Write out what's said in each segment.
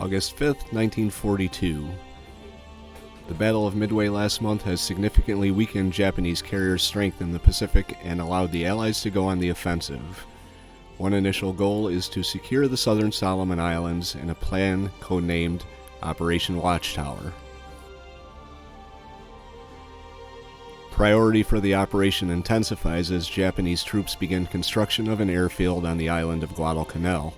August 5th, 1942. The Battle of Midway last month has significantly weakened Japanese carrier strength in the Pacific and allowed the Allies to go on the offensive. One initial goal is to secure the southern Solomon Islands in a plan codenamed Operation Watchtower. Priority for the operation intensifies as Japanese troops begin construction of an airfield on the island of Guadalcanal.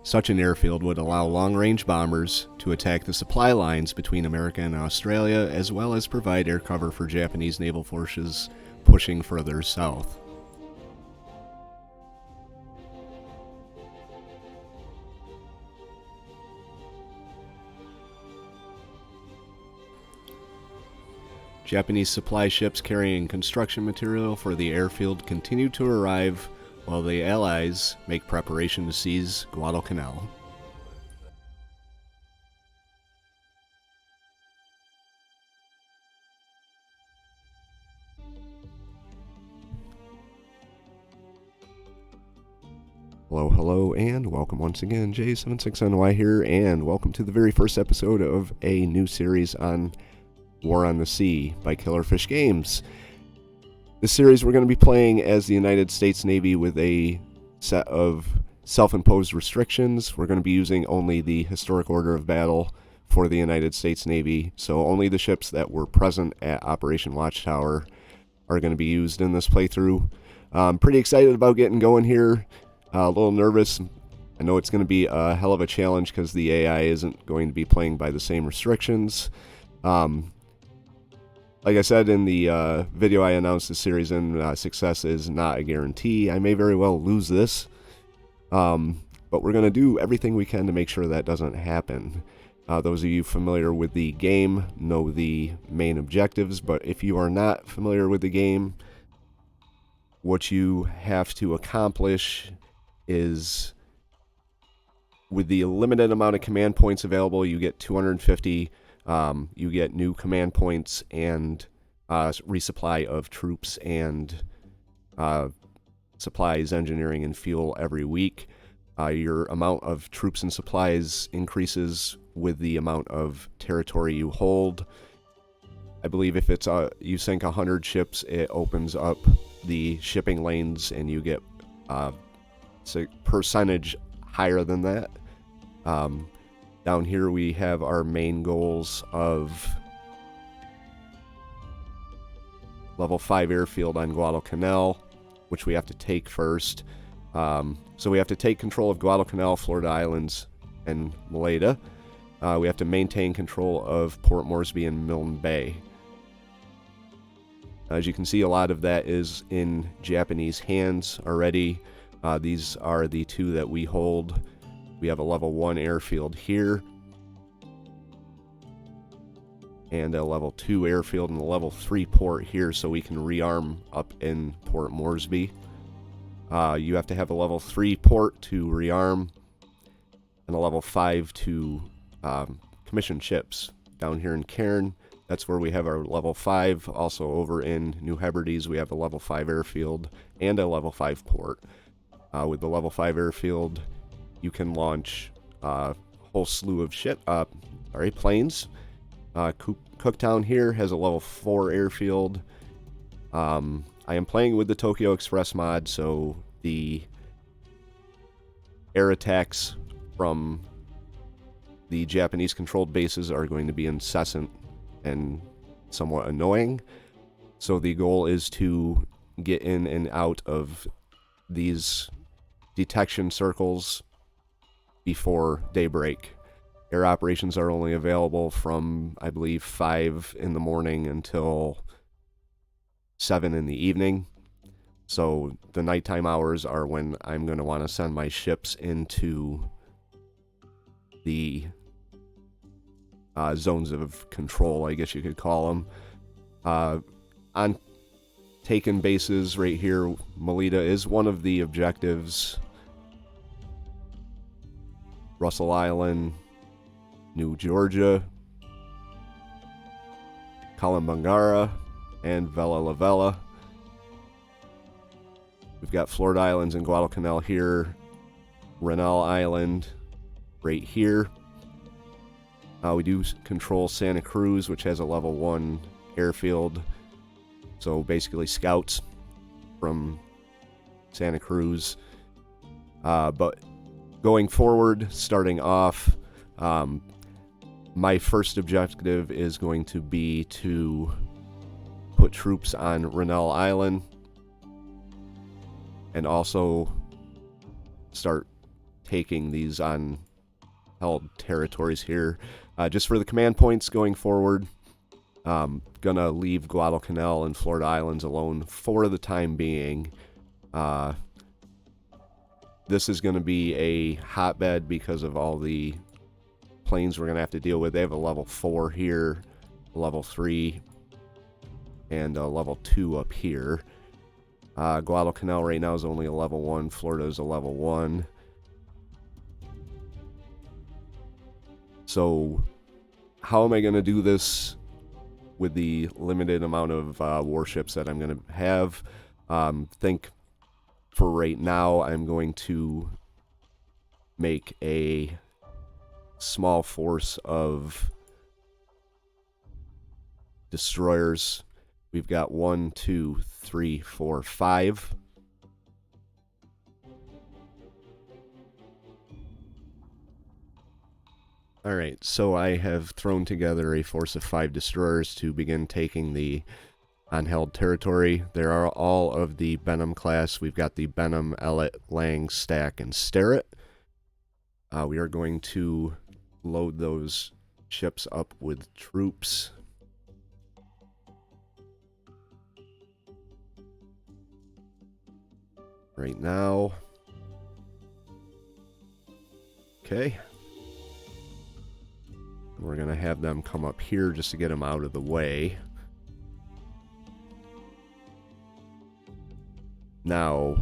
Such an airfield would allow long-range bombers to attack the supply lines between America and Australia, as well as provide air cover for Japanese naval forces pushing further south. Japanese supply ships carrying construction material for the airfield continue to arrive while the Allies make preparation to seize Guadalcanal. Hello, and welcome once again. J76NY here, and welcome to the very first episode of a new series on War on the Sea by Killerfish Games. This series we're going to be playing as the United States Navy with a set of self-imposed restrictions. We're going to be using only the historic order of battle for the United States Navy, so only the ships that were present at Operation Watchtower are going to be used in this playthrough. I'm pretty excited about getting going here. A little nervous. I know it's going to be a hell of a challenge because the AI isn't going to be playing by the same restrictions. Like I said in the video I announced the series in, success is not a guarantee. I may very well lose this, but we're going to do everything we can to make sure that doesn't happen. Those of you familiar with the game know the main objectives, but if you are not familiar with the game, what you have to accomplish is, with the limited amount of command points available, you get 250. You get new command points and resupply of troops and supplies, engineering, and fuel every week. Your amount of troops and supplies increases with the amount of territory you hold. I believe if it's you sink 100 ships, it opens up the shipping lanes, and you get a percentage higher than that. Down here we have our main goals of level 5 airfield on Guadalcanal, which we have to take first. So we have to take control of Guadalcanal, Florida Islands, and Milne. We have to maintain control of Port Moresby and Milne Bay. As you can see, a lot of that is in Japanese hands already. These are the two that we hold. We have a level 1 airfield here, and a level 2 airfield and a level 3 port here, so we can rearm up in Port Moresby. You have to have a level 3 port to rearm, and a level 5 to commission ships. Down here in Cairn, that's where we have our level 5. Also over in New Hebrides, we have a level 5 airfield and a level 5 port. With the level 5 airfield, you can launch a whole slew of planes. Cooktown here has a level 4 airfield. I am playing with the Tokyo Express mod, so the air attacks from the Japanese-controlled bases are going to be incessant and somewhat annoying. So the goal is to get in and out of these detection circles before daybreak. Air operations are only available from, I believe, 5 in the morning until 7 in the evening. So the nighttime hours are when I'm going to want to send my ships into the zones of control, I guess you could call them. On taken bases right here, Melita is one of the objectives. Rennell Island, New Georgia, Kalimanjaro, and Vella La Vella. We've got Florida Islands and Guadalcanal here, Rennell Island right here. We do control Santa Cruz, which has a level 1 airfield. So basically scouts from Santa Cruz. But going forward, starting off, my first objective is going to be to put troops on Rennell Island and also start taking these on held territories here. Just for the command points going forward, gonna leave Guadalcanal and Florida Islands alone for the time being. This is going to be a hotbed because of all the planes we're going to have to deal with. They have a level 4 here, a level 3, and a level 2 up here. Guadalcanal right now is only a level 1. Florida is a level 1. So how am I going to do this with the limited amount of warships that I'm going to have? Think for right now, I'm going to make a small force of destroyers. We've got 1, 2, 3, 4, 5. Alright, so I have thrown together a force of 5 destroyers to begin taking the unheld territory. There are all of the Benham class. We've got the Benham, Ellet, Lang, Stack, and Sterrett. We are going to load those ships up with troops. Right now. Okay. We're going to have them come up here just to get them out of the way. Now,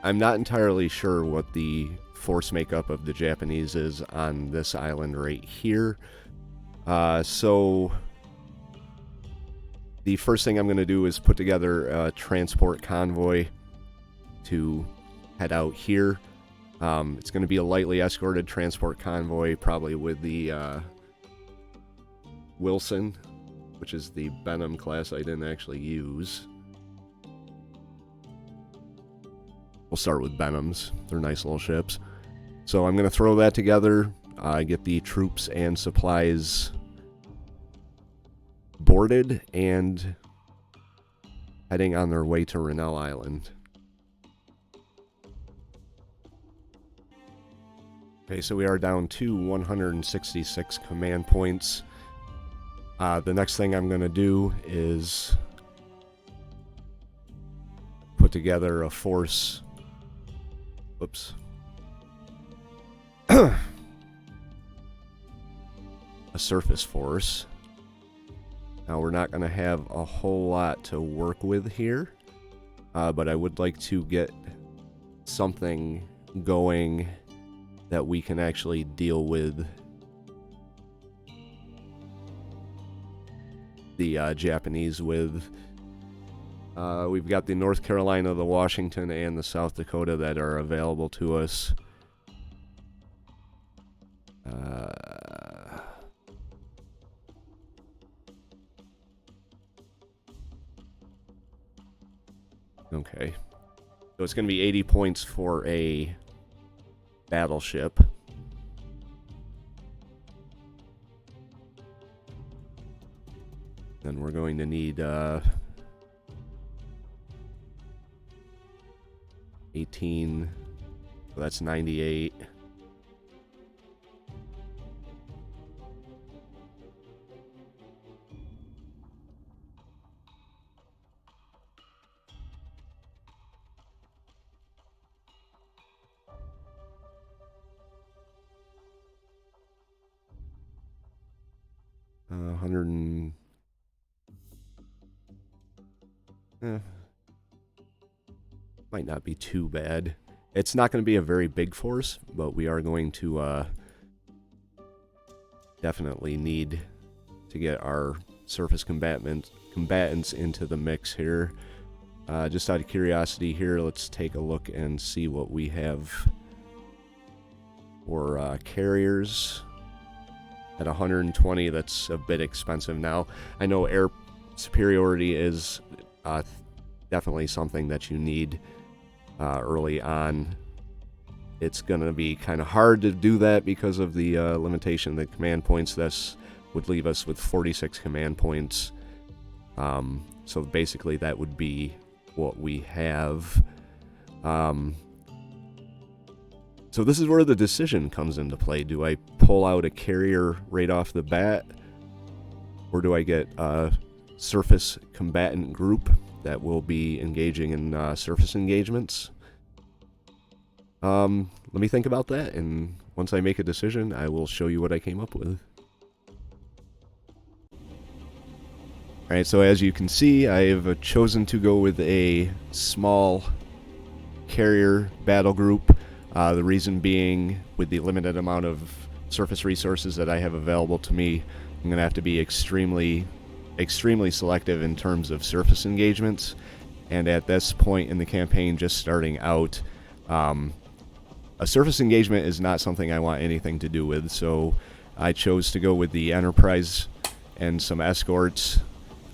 I'm not entirely sure what the force makeup of the Japanese is on this island right here. So the first thing I'm going to do is put together a transport convoy to head out here. It's going to be a lightly escorted transport convoy, probably with the Wilson, which is the Benham class I didn't actually use. We'll start with Benhams. They're nice little ships. So I'm going to throw that together, get the troops and supplies boarded, and heading on their way to Rennell Island. Okay, so we are down to 166 command points. The next thing I'm going to do is put together a force. Whoops. A surface force. Now, we're not going to have a whole lot to work with here, but I would like to get something going that we can actually deal with the Japanese with. We've got the North Carolina, the Washington, and the South Dakota that are available to us. Okay. So it's going to be 80 points for a battleship. Then we're going to need 18, so that's 98. Might not be too bad. It's not going to be a very big force, but we are going to definitely need to get our surface combatants into the mix here. Just out of curiosity here, let's take a look and see what we have for carriers. At 120, that's a bit expensive now. I know air superiority is definitely something that you need early on. It's going to be kind of hard to do that because of the limitation of the command points. This would leave us with 46 command points. So basically that would be what we have. So this is where the decision comes into play. Do I pull out a carrier right off the bat? Or do I get a surface combatant group that will be engaging in surface engagements? Let me think about that, and once I make a decision, I will show you what I came up with. Alright, so as you can see, I've chosen to go with a small carrier battle group. The reason being, with the limited amount of surface resources that I have available to me, I'm going to have to be extremely selective in terms of surface engagements. And at this point in the campaign, just starting out, a surface engagement is not something I want anything to do with. So I chose to go with the Enterprise and some escorts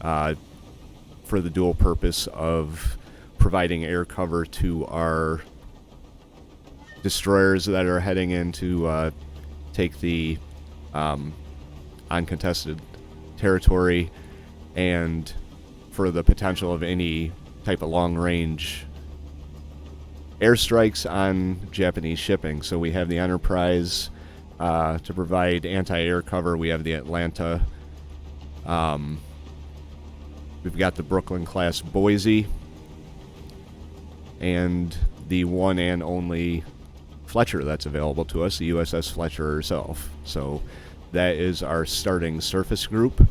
for the dual purpose of providing air cover to our destroyers that are heading in to take the uncontested territory, and for the potential of any type of long-range airstrikes on Japanese shipping. So we have the Enterprise to provide anti-air cover. We have the Atlanta. We've got the Brooklyn-class Boise, and the one and only Fletcher that's available to us, the USS Fletcher herself. So that is our starting surface group.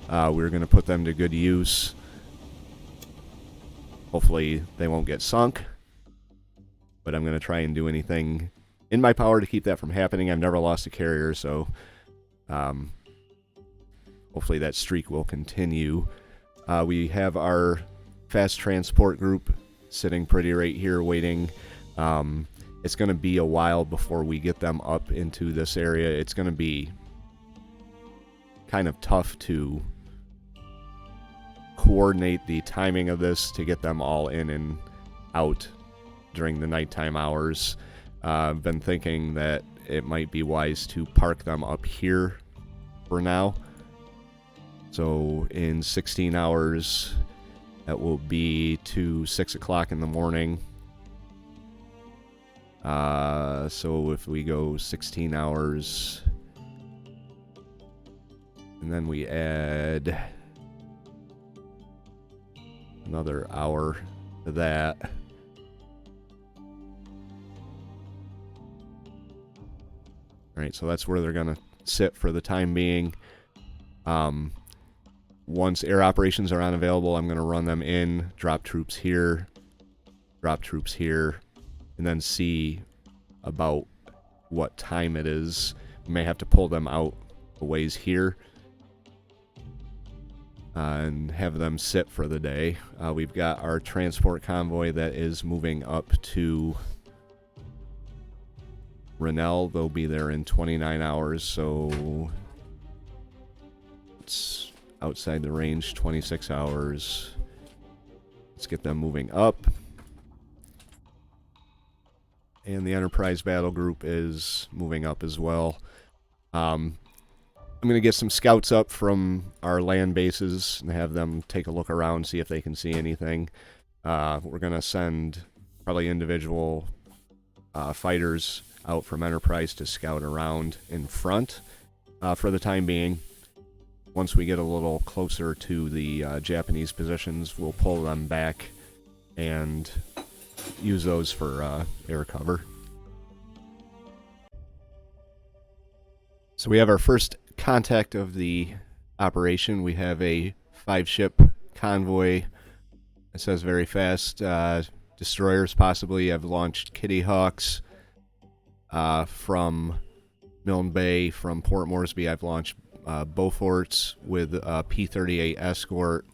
We're going to put them to good use. Hopefully they won't get sunk, but I'm going to try and do anything in my power to keep that from happening. I've never lost a carrier, so hopefully that streak will continue. We have our fast transport group sitting pretty right here waiting. It's going to be a while before we get them up into this area. It's going to be kind of tough to coordinate the timing of this to get them all in and out during the nighttime hours. I've been thinking that it might be wise to park them up here for now. So in 16 hours, that will be to 6 o'clock in the morning. So if we go 16 hours, and then we add another hour to that. Alright, so that's where they're going to sit for the time being. Once air operations are unavailable, I'm going to run them in, drop troops here, and then see about what time it is. We may have to pull them out a ways here and have them sit for the day. We've got our transport convoy that is moving up to Rennell. They'll be there in 29 hours, so it's outside the range, 26 hours. Let's get them moving up. And the Enterprise Battle Group is moving up as well. I'm going to get some scouts up from our land bases and have them take a look around, see if they can see anything. We're going to send probably individual fighters out from Enterprise to scout around in front for the time being. Once we get a little closer to the Japanese positions, we'll pull them back and use those for air cover. So we have our first contact of the operation. We have a 5-ship convoy. It says very fast. Destroyers possibly have launched Kitty Hawks from Milne Bay. From Port Moresby, I've launched Beauforts with a P-38 escort.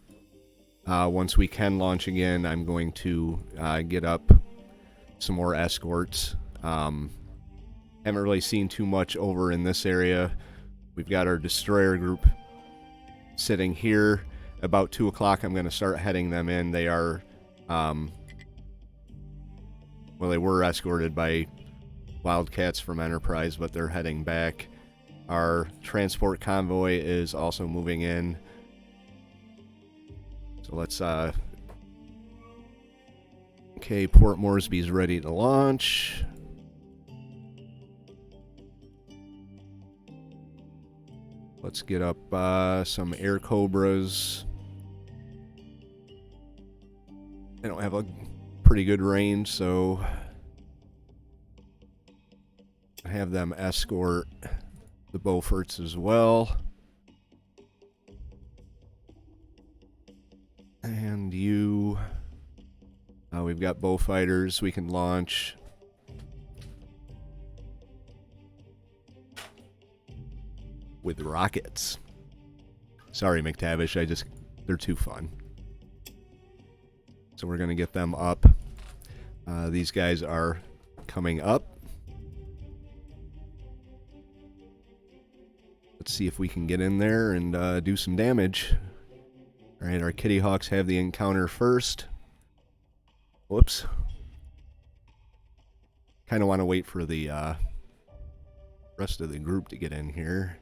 Once we can launch again, I'm going to get up some more escorts. Haven't really seen too much over in this area We've got our destroyer group sitting here. About 2 o'clock, I'm going to start heading them in. They are, well, they were escorted by Wildcats from Enterprise, but they're heading back. Our transport convoy is also moving in. So let's, okay, Port Moresby's ready to launch. Let's get up some Air Cobras. They don't have a pretty good range, so I have them escort the Beauforts as well. And you... we've got Beaufighters we can launch. With rockets. Sorry, McTavish, they're too fun. So we're going to get them up. These guys are coming up. Let's see if we can get in there and do some damage. Alright, our Kitty Hawks have the encounter first. Whoops. Kind of want to wait for the rest of the group to get in here.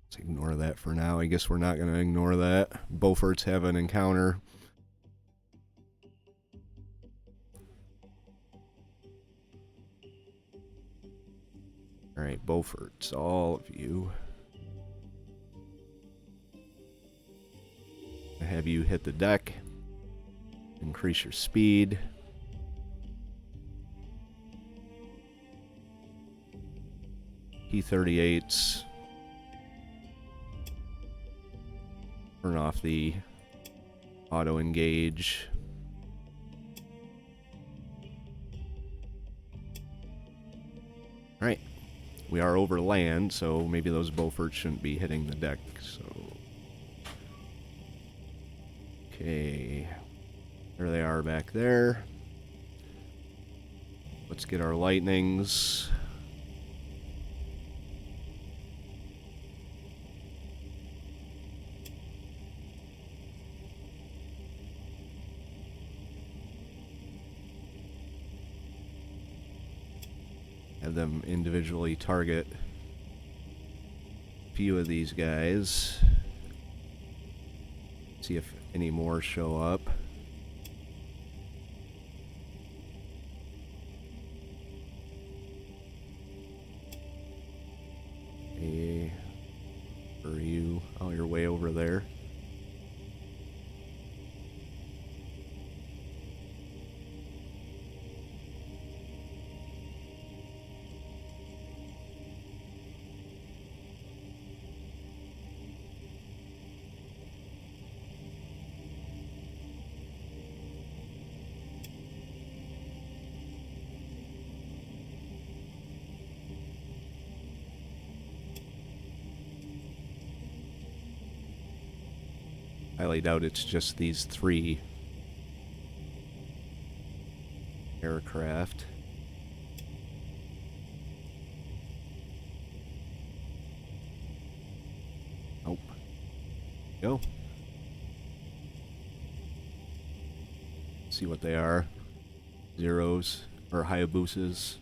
Let's ignore that for now. I guess we're not going to ignore that. Beauforts have an encounter. Alright, Beauforts, all of you. I have you hit the deck. Increase your speed. P-38s. Turn off the auto engage. Alright. We are over land, so maybe those Beauforts shouldn't be hitting the deck, so... Okay. There they are back there. Let's get our lightnings. Have them individually target a few of these guys. See if any more show up. Hey, where are you? Oh, you're way over there. Highly doubt it's just these 3 aircraft. Nope. Go. See what they are. Zeros or Hayabusas.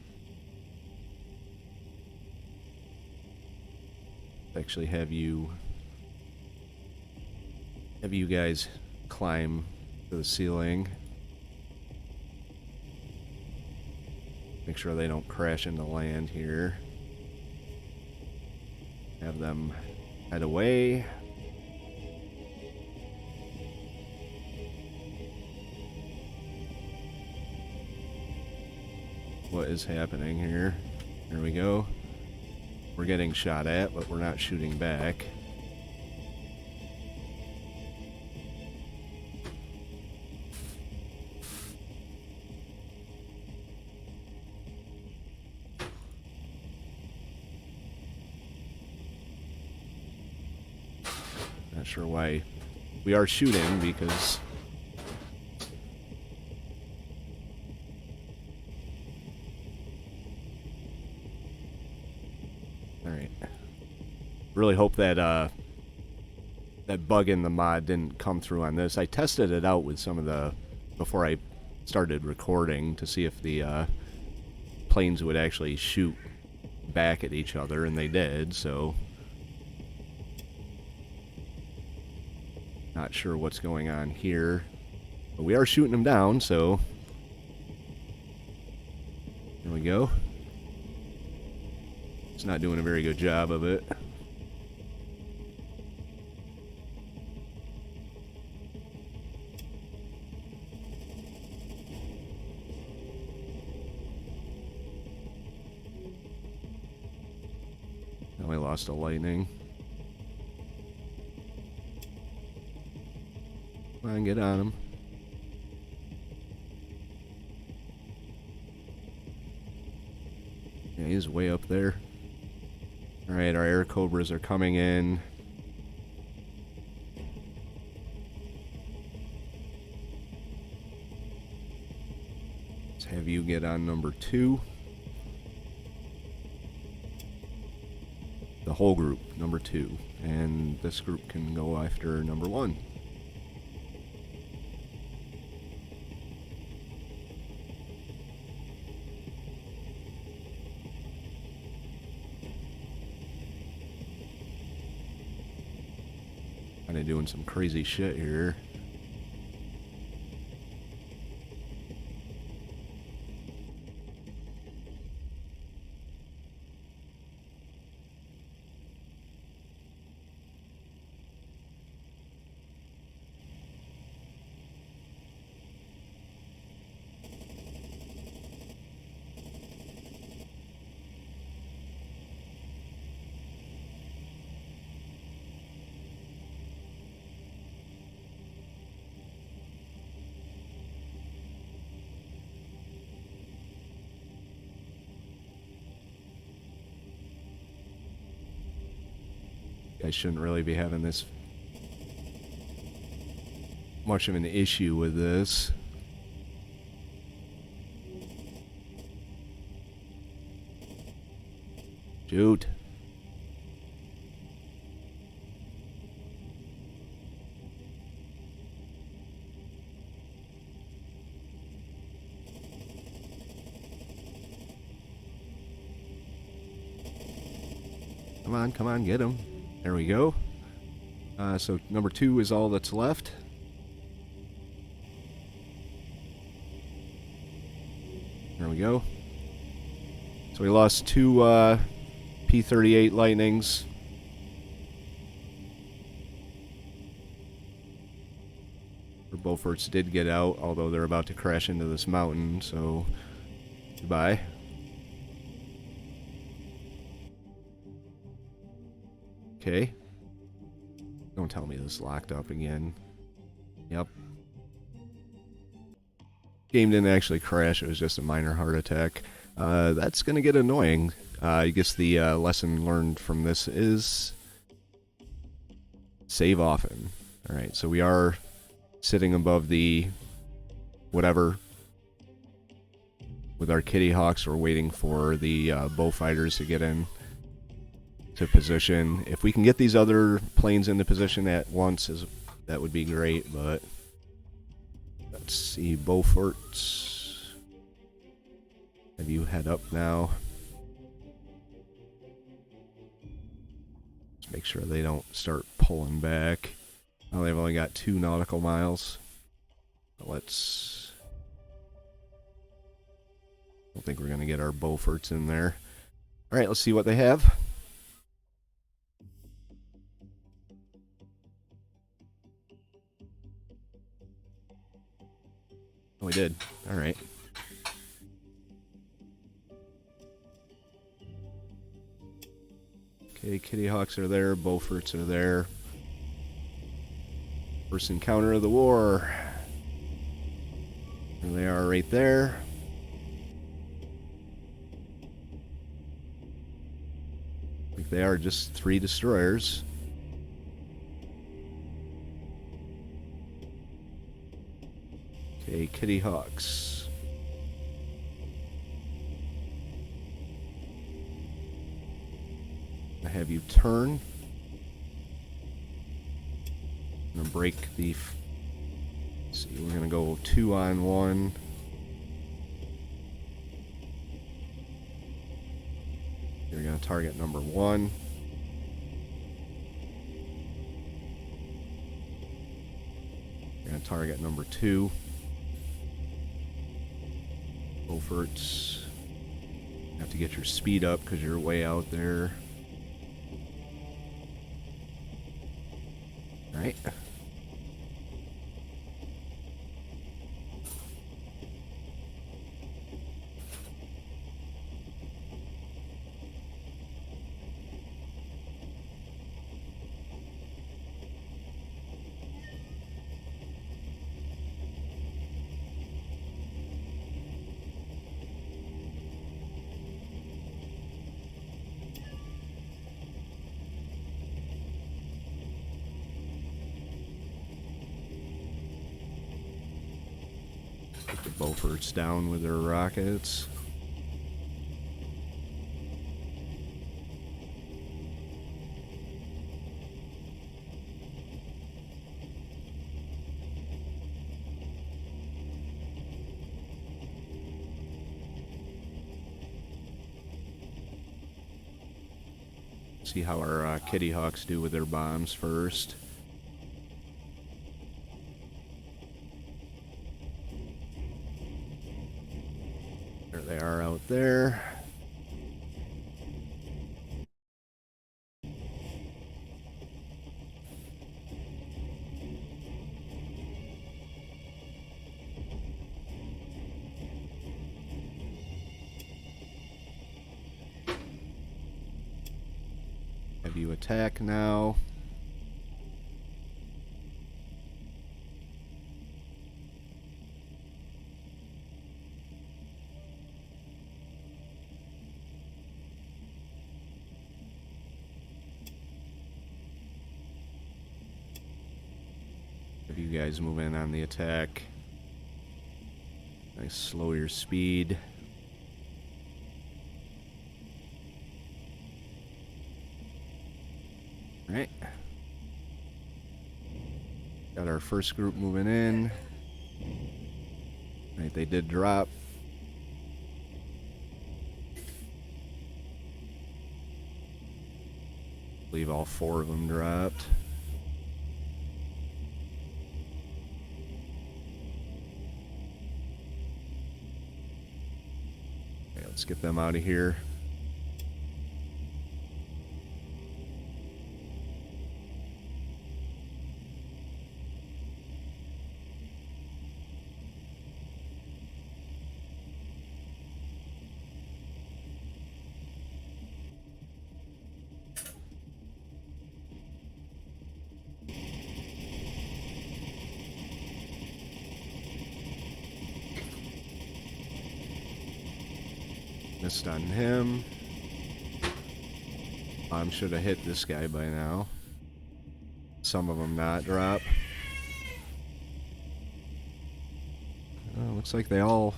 Actually have you guys climb to the ceiling. Make sure they don't crash into land here. Have them head away. What is happening here? There we go. We're getting shot at, but we're not shooting back. Not sure why we are shooting, because Alright. Really hope that, that bug in the mod didn't come through on this. I tested it out with some of the... before I started recording to see if the, planes would actually shoot back at each other, and they did, so... Not sure what's going on here. But we are shooting them down, so... There we go. It's not doing a very good job of it. Now I lost a lightning. Come on, get on him. Yeah, he's way up there. Alright, our air cobras are coming in. Let's have you get on number 2. The whole group, number 2. And this group can go after number 1. Kind of doing some crazy shit here. I shouldn't really be having this much of an issue with this. Shoot. Come on, get him. There we go. So number 2 is all that's left. There we go. So we lost 2 P-38 Lightnings. Our Beauforts did get out, although they're about to crash into this mountain, so goodbye. Okay. Don't tell me this locked up again. Yep. Game didn't actually crash, it was just a minor heart attack. That's gonna get annoying. I guess the lesson learned from this is save often. Alright, so we are sitting above the whatever with our Kitty Hawks. We're waiting for the bow fighters to get in to position. If we can get these other planes into position at once, that would be great, but let's see. Beauforts, have you head up now? Let's make sure they don't start pulling back. Oh, they've only got 2 nautical miles. Let's... I don't think we're going to get our Beauforts in there. Alright, let's see what they have. Oh, we did. Alright. Okay, Kitty Hawks are there, Beauforts are there. First encounter of the war. There they are right there. I think they are just 3 destroyers. Okay, Kitty Hawks. gonna have you turn. I'm gonna break the... Let's see, we're gonna go 2 on 1. You're gonna target number 1. You're gonna target number 2. Beaufort's have to get your speed up because you're way out there. All right. Put the Beaufort's down with their rockets. See how our Kitty Hawks do with their bombs first. There they are out there. Have you attack now? Have you guys move in on the attack? Nice, slow your speed. Right. Got our first group moving in. Right, they did drop. I believe all 4 of them dropped. Okay, let's get them out of here. Missed on him. Should have hit this guy by now. Some of them not drop. Looks like they all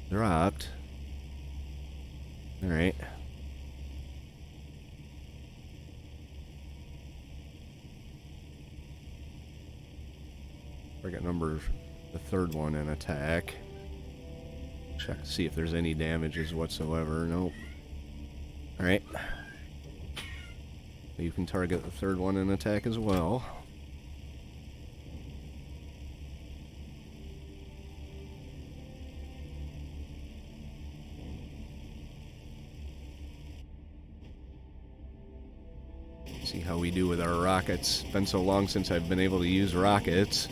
dropped. Alright. Target number, the 3rd one in attack. Check to see if there's any damages whatsoever. Nope. Alright. You can target the 3rd one in attack as well. See how we do with our rockets. Been so long since I've been able to use rockets.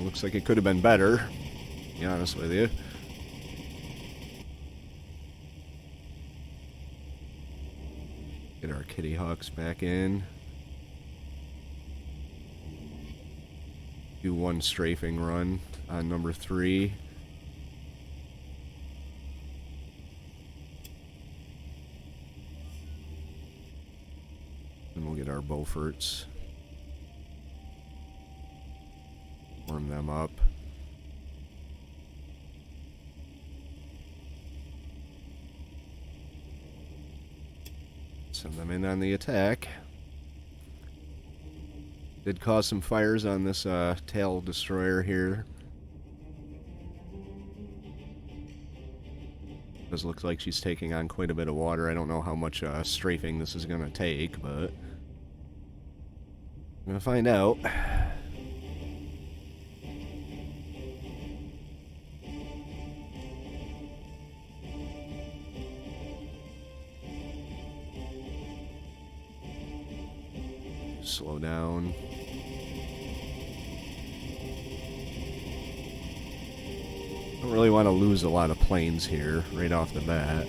Looks like it could have been better, to be honest with you. Get our Kitty Hawks back in. do one strafing run on number 3. And we'll get our Beauforts. Warm them up. Send them in on the attack. Did cause some fires on this tail destroyer here. Does look like she's taking on quite a bit of water. I don't know how much strafing this is going to take, but I'm going to find out. Slow down. Don't really want to lose a lot of planes here right off the bat.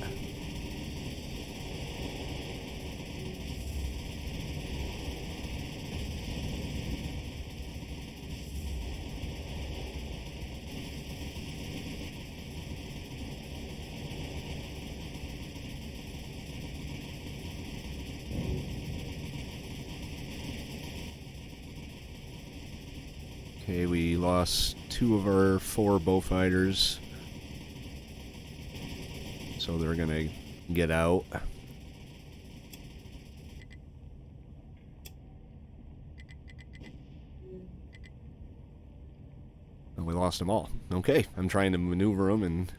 Okay, we lost 2 of our 4 Beaufighters, so they're gonna get out. And we lost them all. Okay, I'm trying to maneuver them and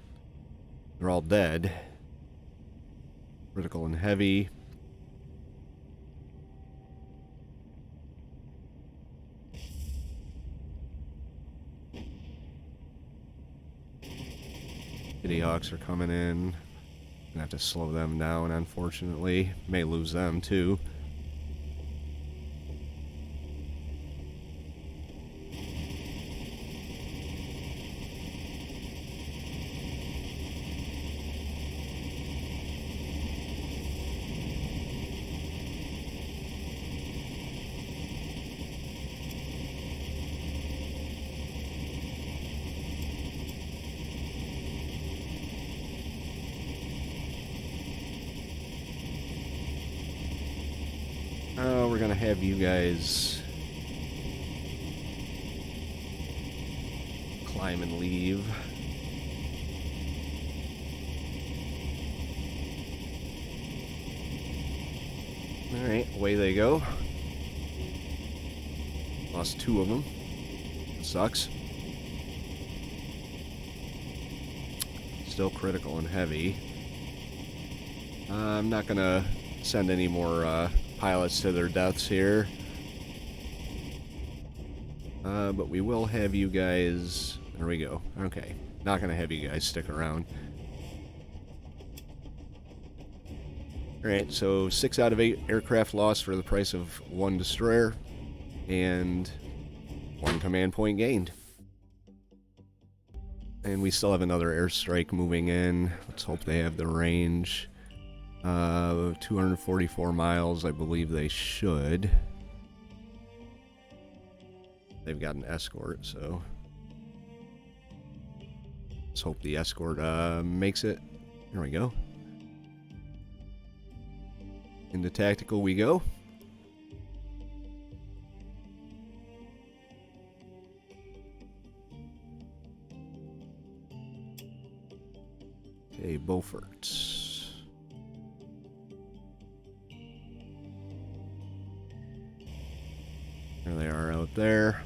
they're all dead. Critical and heavy. Kitty Hawks are coming in. Gonna have to slow them down, unfortunately. May lose them too. We're gonna have you guys climb and leave. Alright, away they go. Lost 2 of them. It sucks. Still critical and heavy. I'm not gonna send any more pilots to their deaths here. But we will have you guys... There we go. Okay. Not gonna have you guys stick around. Alright, so 6 out of 8 aircraft lost for the price of 1 destroyer. And 1 command point gained. And we still have another airstrike moving in. Let's hope they have the range. 244 miles, I believe they should. They've got an escort, so let's hope the escort makes it. Here we go. Into tactical we go. Okay, Beauforts. There they are out there.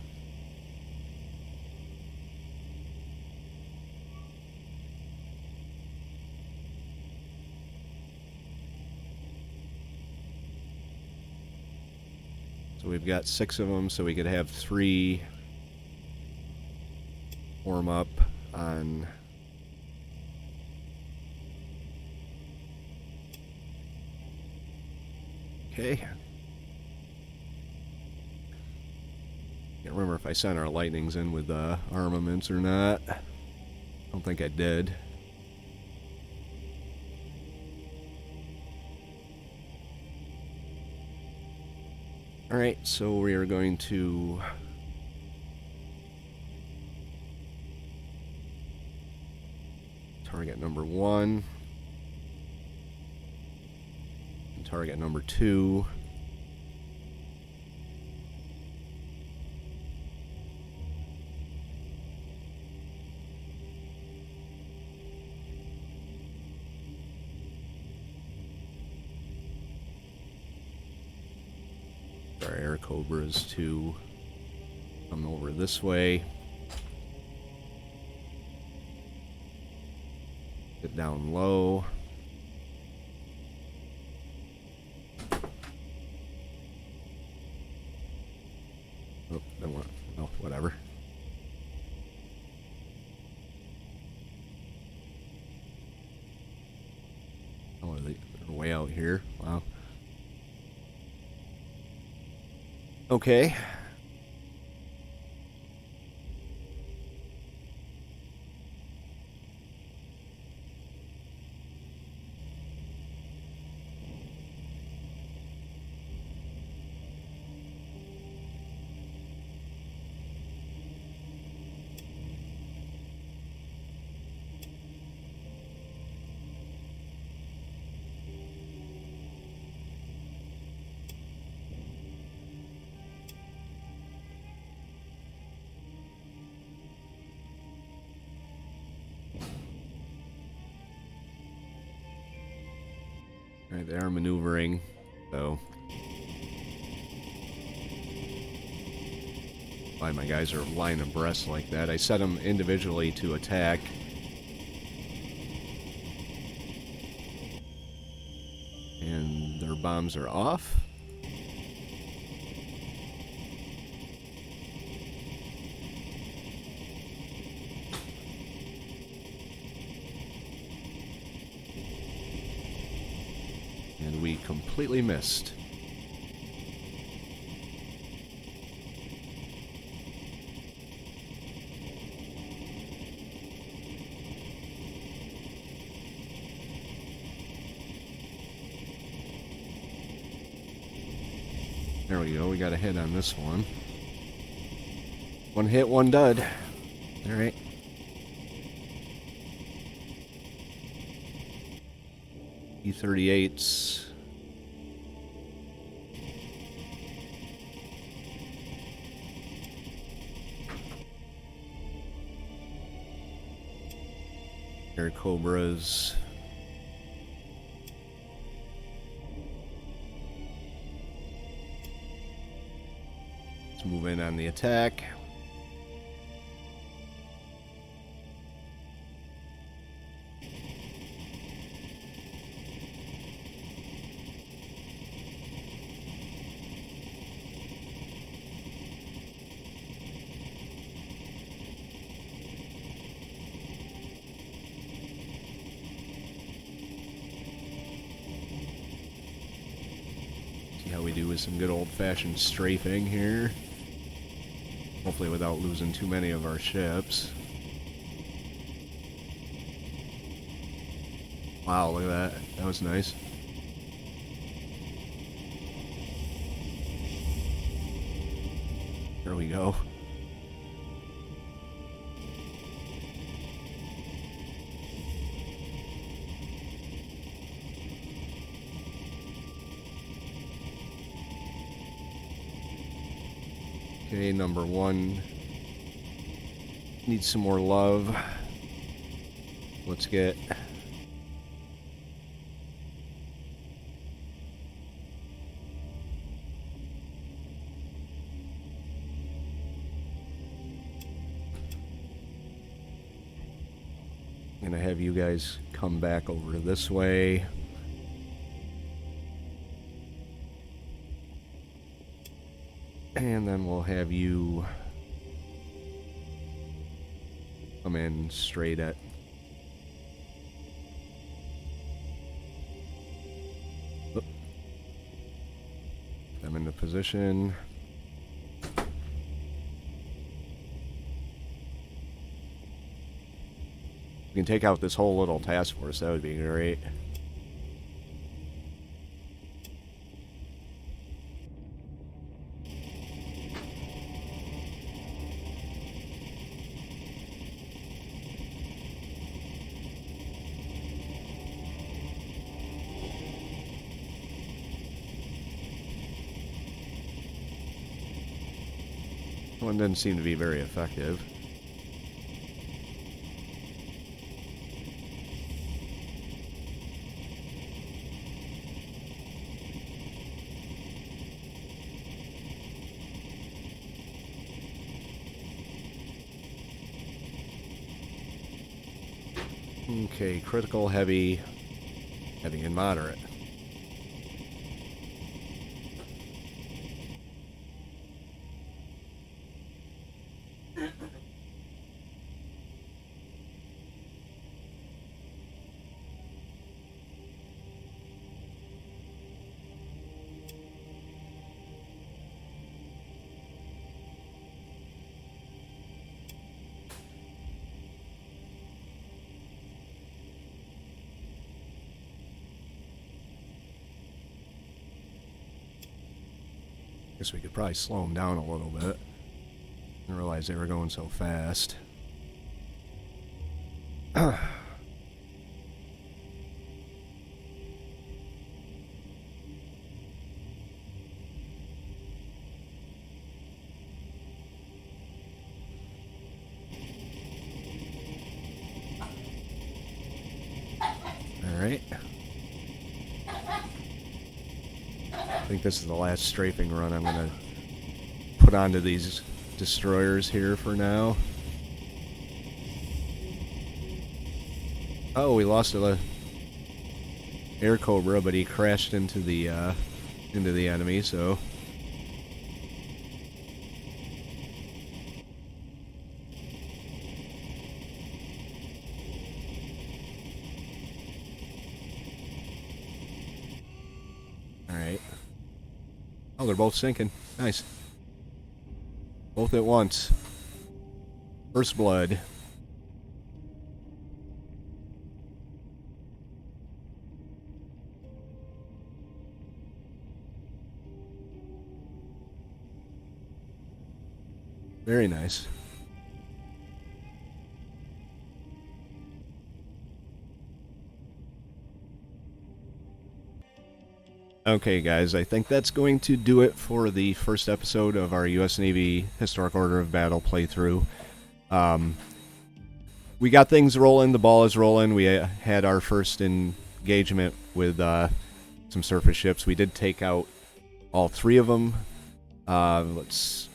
So we've got 6 of them, so we could have 3 warm up on... Okay. Can't remember if I sent our lightnings in with armaments or not. I don't think I did. Alright, so we are going to target number 1. And target number 2. Our air cobras to come over this way. Get down low. Oh, don't want. Oh, whatever. Oh, they're way out here. Wow. Okay. Alright, they are maneuvering, so why my guys are lying abreast like that. I set them individually to attack. And their bombs are off. And we completely missed. There we go, we got a hit on this one. One hit, one dud. Alright. E-38s. Air Cobras. Let's move in on the attack. How we do with some good old-fashioned strafing here. Hopefully without losing too many of our ships. Wow, look at that. That was nice. There we go. Okay, number 1 needs some more love. Let's get I'm gonna have you guys come back over this way. And then we'll have you come in straight at them into position. You can take out this whole little task force, that would be great. one didn't seem to be very effective. Okay, critical, heavy, and moderate. Guess we could probably slow them down a little bit. I didn't realize they were going so fast. Alright. I think this is the last strafing run I'm going to put onto these destroyers here for now. Oh, we lost a air cobra, but he crashed into the enemy, so... Alright. Oh, they're both sinking. Nice. Both at once. First blood. Very nice. Okay, guys, I think that's going to do it for the first episode of our U.S. Navy Historic Order of Battle playthrough. We got things rolling, the ball is rolling. We had our first engagement with some surface ships. We did take out all three of them. Let's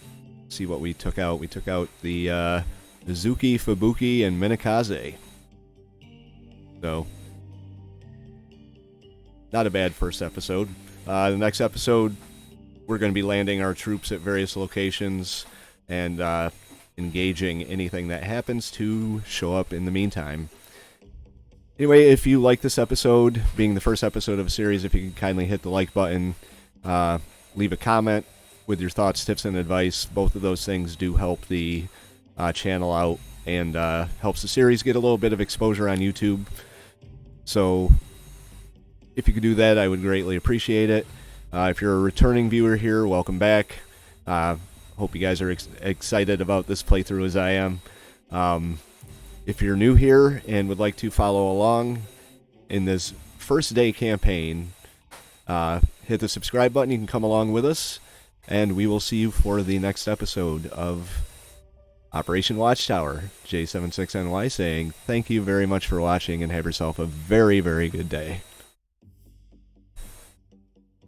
see what we took out. We took out the Izuki, Fubuki, and Minakaze. So... not a bad first episode. The next episode, we're going to be landing our troops at various locations and engaging anything that happens to show up in the meantime. Anyway, if you like this episode, being the first episode of a series, if you can kindly hit the like button, leave a comment with your thoughts, tips, and advice. Both of those things do help the channel out and helps the series get a little bit of exposure on YouTube. So... if you could do that, I would greatly appreciate it. If you're a returning viewer here, welcome back. Hope you guys are excited about this playthrough as I am. If you're new here and would like to follow along in this first day campaign, hit the subscribe button. You can come along with us, and we will see you for the next episode of Operation Watchtower. J76NY saying thank you very much for watching and have yourself a very, very good day.